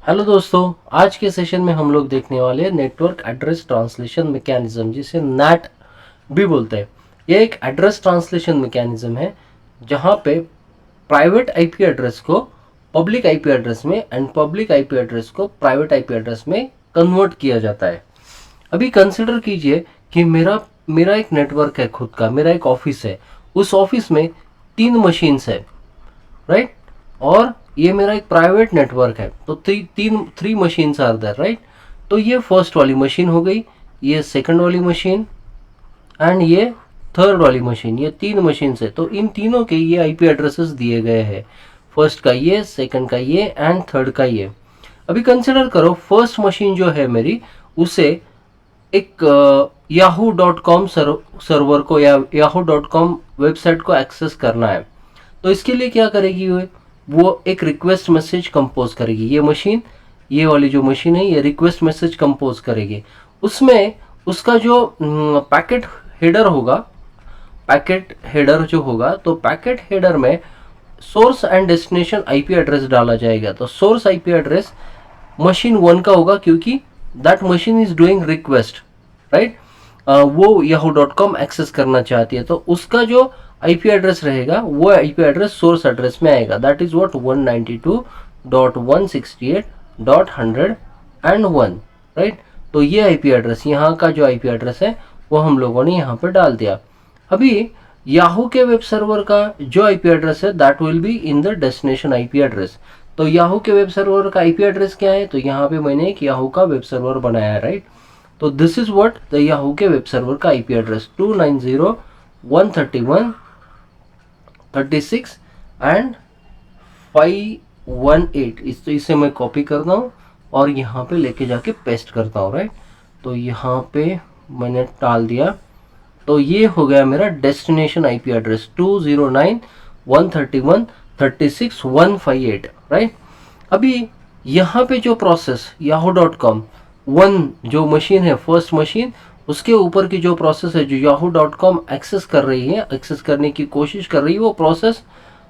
Hello दोस्तों, आज के सेशन में हम लोग देखने वाले हैं नेटवर्क एड्रेस ट्रांसलेशन मैकेनिज्म, जिसे नैट भी बोलते हैं। ये एक एड्रेस ट्रांसलेशन मैकेनिज्म है जहां पे प्राइवेट आईपी एड्रेस को पब्लिक आईपी एड्रेस में एंड पब्लिक आईपी एड्रेस को प्राइवेट आईपी एड्रेस में कन्वर्ट किया जाता है। अभी कंसिडर कीजिए कि मेरा मेरा एक नेटवर्क है खुद का, मेरा एक ऑफिस है। उस ऑफिस में 3 मशीन्स है, राइट। और ये मेरा एक प्राइवेट नेटवर्क है, तो three machines are there, right. तो ये फर्स्ट वाली मशीन हो गई, ये सेकंड वाली मशीन एंड ये थर्ड वाली मशीन। ये 3 मशीन है, तो इन तीनों के ये आईपी एड्रेसेस दिए गए हैं। फर्स्ट का ये, सेकंड का ये एंड थर्ड का ये। अभी कंसिडर करो, फर्स्ट मशीन जो है मेरी, उसे एक yahoo.com सर्वर को या yahoo.com वेबसाइट को एक्सेस करना है। तो इसके लिए क्या करेगी वो एक रिक्वेस्ट मैसेज कंपोज करेगी। ये मशीन, ये वाली जो मशीन है, ये रिक्वेस्ट मैसेज कंपोज करेगी। उसमें उसका जो पैकेट हेडर होगा, पैकेट हेडर जो होगा, तो पैकेट हेडर में source and destination IP address डाला जाएगा। तो सोर्स आईपी एड्रेस मशीन 1 का होगा, क्योंकि that machine is doing request, right. वो yahoo.com एक्सेस करना चाहती है, तो उसका जो आईपी एड्रेस रहेगा वो आईपी एड्रेस सोर्स एड्रेस में आएगा। That is what 192.168.100.1, right. तो ये आईपी एड्रेस, यहाँ का जो आईपी एड्रेस है वो हम लोगों ने यहाँ पे डाल दिया। अभी याहू के वेब सर्वर का जो आईपी एड्रेस है that will be in the destination IP address. तो याहू के वेब सर्वर का आईपी एड्रेस क्या है, तो यहाँ पे मैंने एक याहू का वेब सर्वर बनाया है, राइट। तो this is what the Yahoo के वेब सर्वर का आईपी एड्रेस 290.131.36 एंड 518। इसे मैं कॉपी करता हूँ और यहाँ पे लेके जाके पेस्ट करता हूँ, राइट। तो यहाँ पे मैंने डाल दिया, तो ये हो गया मेरा डेस्टिनेशन आईपी एड्रेस 209.131.36.158, राइट। अभी यहाँ पे जो प्रोसेस yahoo.com 1 जो मशीन है, फर्स्ट मशीन, उसके ऊपर की जो प्रोसेस है जो yahoo.com एक्सेस कर रही है, एक्सेस करने की कोशिश कर रही है, वो प्रोसेस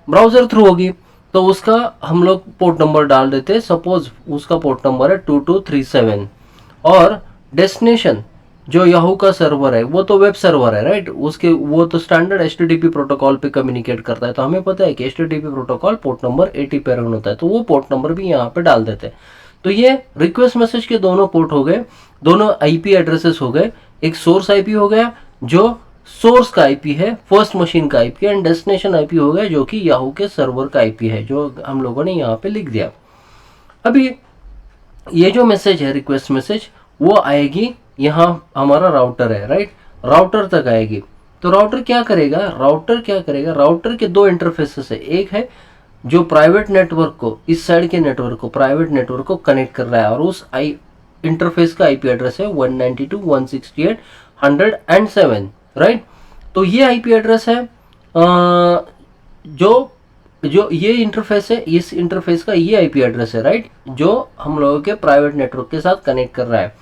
ब्राउजर थ्रू होगी। तो उसका हम लोग पोर्ट नंबर डाल देते हैं। सपोज उसका पोर्ट नंबर है 2237 और डेस्टिनेशन जो याहू का सर्वर है वो तो वेब सर्वर है, राइट। उसके वो तो स्टैंडर्ड एचटीटीपी प्रोटोकॉल पे कम्युनिकेट करता है। तो हमें पता है कि एचटीटीपी प्रोटोकॉल पोर्ट नंबर 80 पे रन होता है, तो वो पोर्ट नंबर भी यहाँ पे डाल देते हैं। तो ये रिक्वेस्ट मैसेज के दोनों पोर्ट हो गए, दोनों आईपी एड्रेसेस हो गए। एक सोर्स आईपी हो गया जो सोर्स का आईपी है, फर्स्ट मशीन का आईपी, एंड डेस्टिनेशन आईपी हो गया जो कि याहू के सर्वर का आईपी है, जो हम लोगों ने यहाँ पे लिख दिया। अभी ये जो मैसेज है, रिक्वेस्ट मैसेज, वो आएगी, यहाँ हमारा राउटर है, राइट, राउटर तक आएगी। तो राउटर क्या करेगा, राउटर के 2 इंटरफेसेस है। एक है जो प्राइवेट नेटवर्क को, इस साइड के नेटवर्क को, प्राइवेट नेटवर्क को कनेक्ट कर रहा है, और उस इंटरफेस का आईपी एड्रेस है 192.168.100.7, राइट। तो ये आईपी एड्रेस है जो जो ये इंटरफेस है, इस इंटरफेस का ये आईपी एड्रेस है, राइट, जो हम लोगों के प्राइवेट नेटवर्क के साथ कनेक्ट कर रहा है।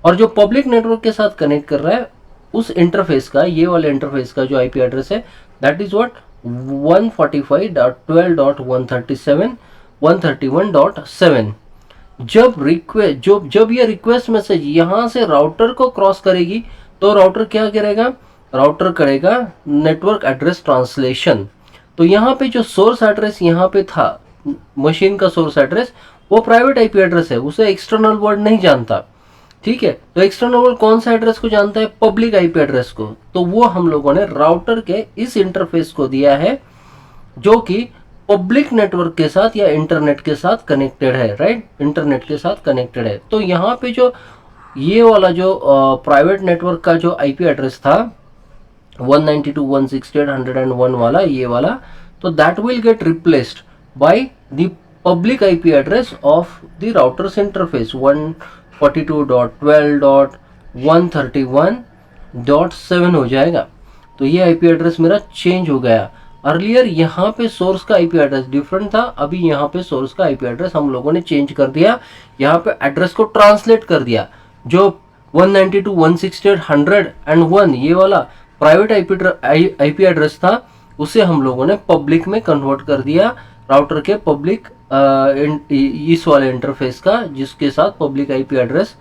और जो पब्लिक नेटवर्क के साथ कनेक्ट कर रहा है, उस इंटरफेस का, ये वाले इंटरफेस का जो आईपी एड्रेस है दैट इज व्हाट 145.12.137.131.7। जब ये रिक्वेस्ट मैसेज यहाँ से राउटर को क्रॉस करेगी, तो राउटर क्या करेगा, राउटर करेगा नेटवर्क एड्रेस ट्रांसलेशन। तो यहाँ पे जो सोर्स एड्रेस यहाँ पे था, मशीन का सोर्स एड्रेस, वो प्राइवेट आईपी एड्रेस है, उसे एक्सटर्नल वर्ल्ड नहीं जानता, ठीक है। तो एक्सटर्नल वर्ल्ड कौन सा एड्रेस को जानता है, पब्लिक आईपी एड्रेस को। तो वो हम लोगों ने राउटर के इस इंटरफेस को दिया है जो कि पब्लिक नेटवर्क के साथ या इंटरनेट के साथ कनेक्टेड है, राइट, इंटरनेट के साथ कनेक्टेड है। तो यहाँ पे जो ये वाला जो प्राइवेट नेटवर्क का जो आईपी एड्रेस था 192.168.100.1 वाला, ये वाला, तो that will get replaced by the public IP address of the routers interface 142.12.131.7 हो जाएगा। तो ये आईपी एड्रेस मेरा चेंज हो गया। अर्लियर यहाँ पे सोर्स का आईपी एड्रेस डिफरेंट था, अभी यहाँ पे सोर्स का आईपी एड्रेस हम लोगों ने चेंज कर दिया, यहाँ पे एड्रेस को ट्रांसलेट कर दिया। जो 192.168.100.1 ये वाला प्राइवेट आईपी एड्रेस था, उसे हम लोगों ने पब्लिक में कन्वर्ट कर दिया राउटर के पब्लिक इस वाले इंटरफेस का, जिसके साथ पब्लिक आईपी एड्रेस,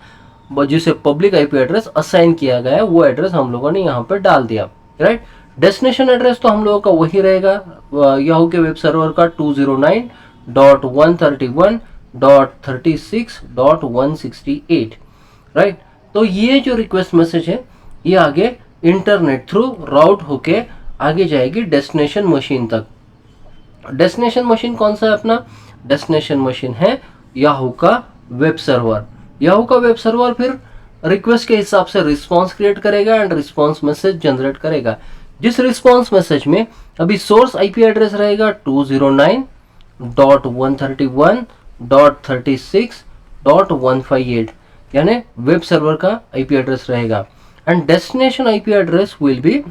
जिसे पब्लिक आईपी एड्रेस असाइन किया गया है, वो एड्रेस हम लोगों ने यहाँ पे डाल दिया, राइट। डेस्टिनेशन एड्रेस तो हम लोगों का वही रहेगा, याहू के वेब सर्वर का 209.131.36.168, राइट। तो ये जो रिक्वेस्ट मैसेज है ये आगे इंटरनेट थ्रू राउट होके आगे जाएगी डेस्टिनेशन मशीन तक। डेस्टिनेशन मशीन कौन सा है अपना? डेस्टिनेशन मशीन है याहू का वेब सर्वर। याहू का वेब सर्वर फिर रिक्वेस्ट के हिसाब से रिस्पांस क्रिएट करेगा एंड रिस्पांस मैसेज जनरेट करेगा। जिस रिस्पांस मैसेज में अभी सोर्स आईपी एड्रेस रहेगा 209.131.36.158, यानी वेब सर्वर का आईपी एड्रेस रहेगा, and destination IP address will be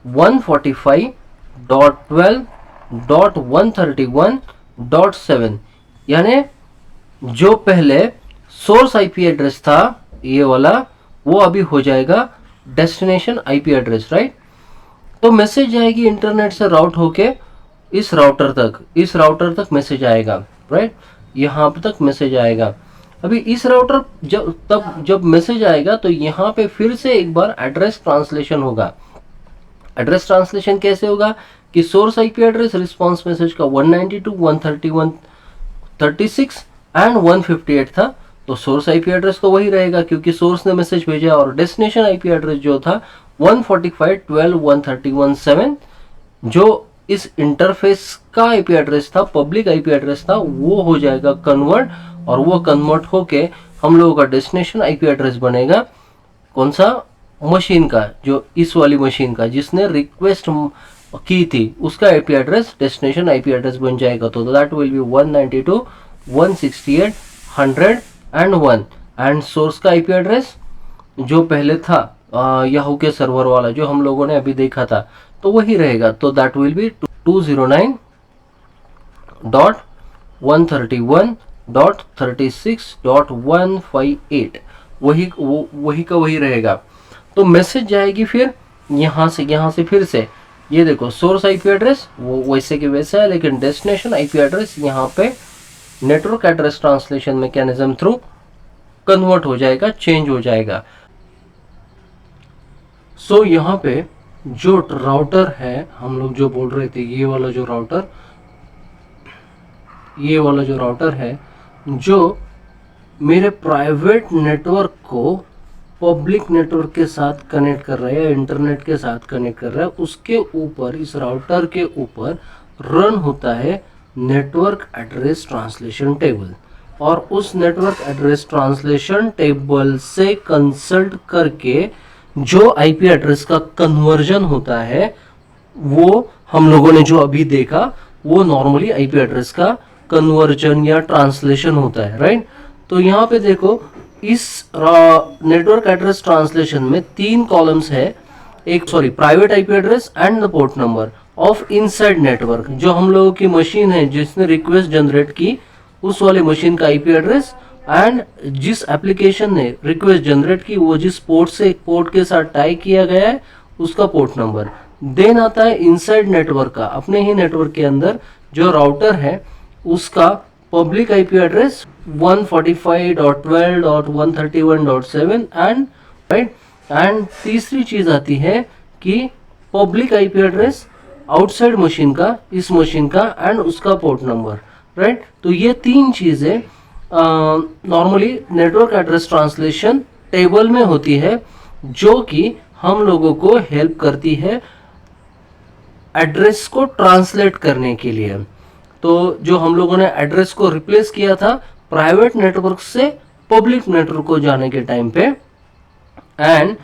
145.12.131.7, यानी जो पहले सोर्स आईपी एड्रेस था ये वाला, वो अभी हो जाएगा डेस्टिनेशन आईपी एड्रेस, राइट। तो मैसेज जाएगी इंटरनेट से राउट होके इस राउटर तक मैसेज आएगा, राइट। यहाँ पे तक मैसेज आएगा। अभी इस राउटर जब मैसेज आएगा तो यहाँ पे फिर से एक बार एड्रेस ट्रांसलेशन होगा। एड्रेस ट्रांसलेशन कैसे होगा कि source IP address response message का 192.131.36 एंड 158 था, तो सोर्स आईपी एड्रेस तो वही रहेगा क्योंकि सोर्स ने मैसेज भेजा, और डेस्टिनेशन आईपी एड्रेस जो था 145.12.131.7 जो इस इंटरफेस का आईपी एड्रेस था, पब्लिक आईपी एड्रेस था, वो हो जाएगा कन्वर्ट, और वो कन्वर्ट होके हम लोगों का डेस्टिनेशन आईपी एड्रेस बनेगा कौन सा? मशीन का, जो इस वाली मशीन का जिसने रिक्वेस्ट की थी उसका IP address destination IP address बन जाएगा। तो that will be 192.168.101, and source का आईपी एड्रेस जो पहले था याहू के सर्वर वाला जो हम लोगों ने अभी देखा था, तो वही रहेगा। तो दैट विल बी 209.131.36.158, वही का वही रहेगा। तो मैसेज जाएगी फिर यहाँ से फिर से, ये देखो सोर्स आईपी एड्रेस वो वैसे के वैसा है, लेकिन डेस्टिनेशन आईपी एड्रेस यहाँ पे network address translation mechanism through convert हो जाएगा, चेंज हो जाएगा। सो यहाँ पे जो राउटर है, हम लोग जो बोल रहे थे, ये वाला जो राउटर है जो मेरे प्राइवेट नेटवर्क को पब्लिक नेटवर्क के साथ कनेक्ट कर रहा है या इंटरनेट के साथ कनेक्ट कर रहा है, उसके ऊपर, इस राउटर के ऊपर रन होता है नेटवर्क एड्रेस ट्रांसलेशन टेबल, और उस नेटवर्क एड्रेस ट्रांसलेशन टेबल से कंसल्ट करके जो आईपी एड्रेस का कन्वर्जन होता है, वो हम लोगों ने जो अभी देखा, वो नॉर्मली आईपी एड्रेस का कन्वर्जन या ट्रांसलेशन होता है, राइट। तो यहाँ पे देखो इस नेटवर्क एड्रेस ट्रांसलेशन में 3 कॉलम्स है, private IP address and the port number of inside network, जो हम लोगों की मशीन है जिसने रिक्वेस्ट जनरेट की उस वाले मशीन का आईपी एड्रेस, एंड जिस एप्लीकेशन ने रिक्वेस्ट जनरेट की वो जिस पोर्ट के साथ टाई किया गया है उसका पोर्ट नंबर। देन आता है इनसाइड नेटवर्क का, अपने ही नेटवर्क के अंदर जो राउटर है उसका पब्लिक आईपी एड्रेस 145.12.131.7 एंड तीसरी चीज आती है कि public IP address outside machine का, इस मशीन का, एंड उसका पोर्ट नंबर, राइट। तो ये 3 चीजें normally network address translation table में होती है, जो कि हम लोगों को हेल्प करती है एड्रेस को ट्रांसलेट करने के लिए। तो जो हम लोगों ने एड्रेस को रिप्लेस किया था प्राइवेट नेटवर्क से पब्लिक नेटवर्क को जाने के टाइम पे, एंड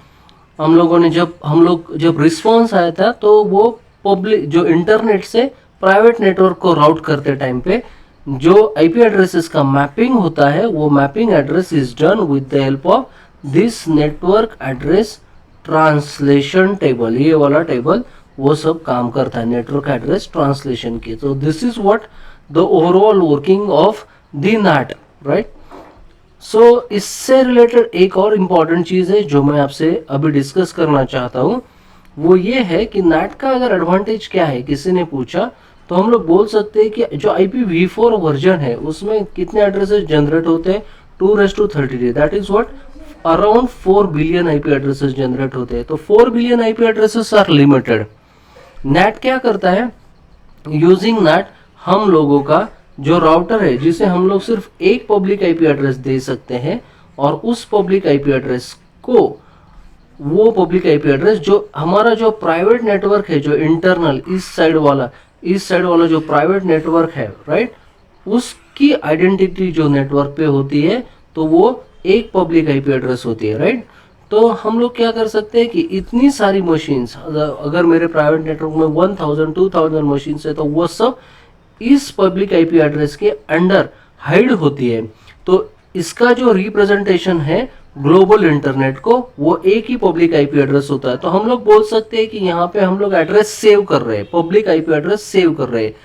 हम लोगों ने जब रिस्पॉन्स आया था तो वो पब्लिक जो इंटरनेट से प्राइवेट नेटवर्क को राउट करते टाइम पे जो आईपी एड्रेसेस का मैपिंग होता है, वो mapping address is done with the help of this network address translation table. ये वाला टेबल वो सब काम करता है नेटवर्क एड्रेस ट्रांसलेशन की। तो this is what the overall working of the NAT, right. So इससे रिलेटेड एक और इम्पॉर्टेंट चीज है जो मैं आपसे अभी डिस्कस करना चाहता हूँ, वो ये है कि नैट का अगर एडवांटेज क्या है, किसी ने पूछा तो हम लोग बोल सकते हैं कि जो IPv4 वर्जन है उसमें कितने एड्रेसेस जनरेट होते हैं, 2⁻33, that is what around 4 billion IP addresses generate होते हैं। तो 4 billion IP addresses are limited. Net क्या करता है, यूजिंग नेट हम लोगों का जो राउटर है जिसे हम लोग सिर्फ एक पब्लिक IP एड्रेस दे सकते हैं, और उस पब्लिक IP एड्रेस को, वो पब्लिक IP एड्रेस जो हमारा जो प्राइवेट नेटवर्क है, जो इंटरनल इस साइड वाला जो प्राइवेट नेटवर्क है, राइट, उसकी आइडेंटिटी जो नेटवर्क पे होती है तो वो एक पब्लिक IP एड्रेस होती है, राइट। तो हम लोग क्या कर सकते हैं कि इतनी सारी मशीन्स, अगर मेरे प्राइवेट नेटवर्क में 1000 2000 मशीन्स है तो वो सब इस पब्लिक IP एड्रेस के अंडर हाइड होती है। तो इसका जो रिप्रेजेंटेशन है ग्लोबल इंटरनेट को, वो एक ही पब्लिक IP एड्रेस होता है। तो हम लोग बोल सकते हैं कि यहाँ पे हम लोग एड्रेस सेव कर रहे हैं, पब्लिक IP एड्रेस सेव कर रहे हैं।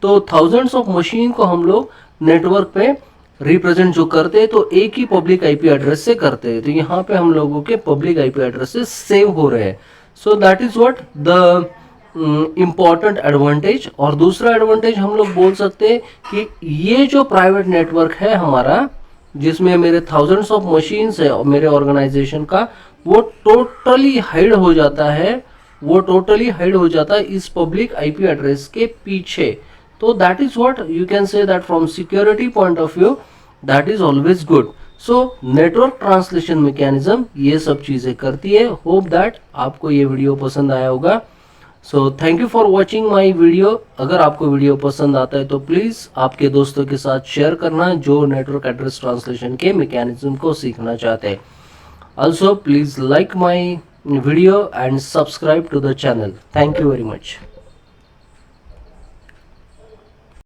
तो थाउजेंड्स ऑफ मशीन को हम लोग नेटवर्क पे रिप्रेजेंट जो करते हैं तो एक ही पब्लिक IP एड्रेस से करते हैं। तो यहाँ पे हम लोगों के पब्लिक IP एड्रेसेस सेव हो रहे हैं। So that is what the important advantage. और दूसरा एडवांटेज हम लोग बोल सकते हैं कि ये जो प्राइवेट नेटवर्क है हमारा, जिसमें मेरे थाउजेंड्स ऑफ मशीन्स है और मेरे ऑर्गेनाइजेशन का, वो टोटली हाइड हो जाता है, इस पब्लिक IP एड्रेस के पीछे। तो that is what you can say that from security point of view that is always good. So network translation mechanism ये सब चीजें करती है। होप दैट आपको ये वीडियो पसंद आया होगा। So thank you for watching my video. अगर आपको वीडियो पसंद आता है तो प्लीज़ आपके दोस्तों के साथ शेयर करना जो नेटवर्क एड्रेस ट्रांसलेशन के मैकेनिज्म को सीखना चाहते हैं। Also please like my video and subscribe to the channel. Thank you very much.